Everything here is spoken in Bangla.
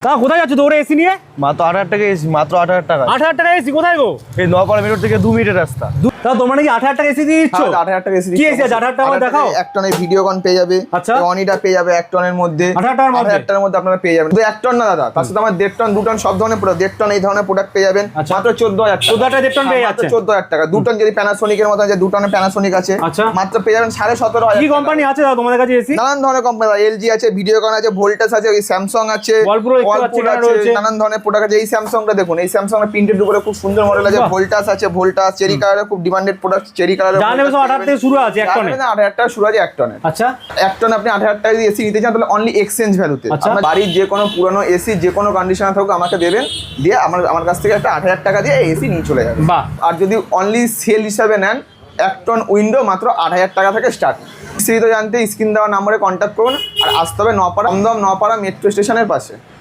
তা কোথায় যাচ্ছ তোমরা এসি নিয়ে? মাত্র 8,000 টাকা এসি, মাত্র 8,000 টাকা। 8,000 টাকা এসি কোথায় গো? এই নওপাড়া মেট্রো থেকে 2 মিনিটের রাস্তা। তা তোমরা নাকি 8,000 টাকা এসি দিয়ে দিচ্ছ? 8,000 টাকা এসি কি এসি আছে? 8,000 টাকা দেখাও। 1 টনের ভিডিওকন পেয়ে যাবে, আচ্ছা। অনিটা পেয়ে যাবে 1 টনের মধ্যে। 8,000 টাকার মধ্যে? 8,000 টাকার মধ্যে আপনারা পেয়ে যাবেন। শুধু 1 টন না দাদা, তার সাথে আমার 1.5 টন 2 টন সব ধরনের প্রোডাক্ট, 1.5 টন এই ধরনের প্রোডাক্ট পেয়ে যাবেন আচ্ছা। মাত্র 14,000 টাকা। 14,000 টাকা 1.5 টন পেয়ে যাচ্ছে। 14,000 টাকা। 2 টন যদি প্যানাসোনিকের মতো যে 2 টনের প্যানাসোনিক আছে, আচ্ছা। মাত্র পেয়ে যাবেন 17,500 কি কোম্পানি আছে দাদা তোমাদের কাছে এসি? নানান ধরনের কোম্পানি, এলজি আছে, ভিডিওকন আছে, ভোল্টাস আছে, ওই স্যামসাং আছে, ওয়ালপুরও দেখতে পাচ্ছি এখানে রয়েছে। নানান ধরনের প্রোডাক্ট আছে। এই স্যামসাংটা দেখুন, এই স্যামসাংটা প্রিন্টেড উপরে খুব সুন্দর মডেল আছে। বাহ। ভোল্টাস আছে, ভোল্টাস চেরি কালারের খুব ডিমান্ডেড প্রোডাক্ট, চেরি কালারের। যা নেবে সব 8,000 থেকে শুরু আছে 1 টনে। 8,000 টাকা শুরু আছে 1 টনের। আচ্ছা 1 টন আপনি 8,000 টাকা দিয়ে এসি নিতে চান তাহলে অনলি এক্সচেঞ্জ ভ্যালুতে আচ্ছা। আপনার বাড়ির যে কোনো পুরনো এসি যে কোনো কন্ডিশনে থাকুক আমাকে দেবেন, দিয়ে আমার কাছ থেকে একটা 8,000 টাকা দিয়ে এসি নিয়ে চলে যাবে। বাহ। আর যদি অনলি সেল হিসাবে নেন 1 টন উইন্ডো মাত্র 8,000 টাকা থেকে স্টার্ট। বিস্তারিত জানতে স্ক্রিন দেওয়া নম্বরে কন্ট্যাক্ট করুন। আর আসতে হবে নওপাড়া, দমদম নওপাড়া মেট্রো স্টেশনের পাশে।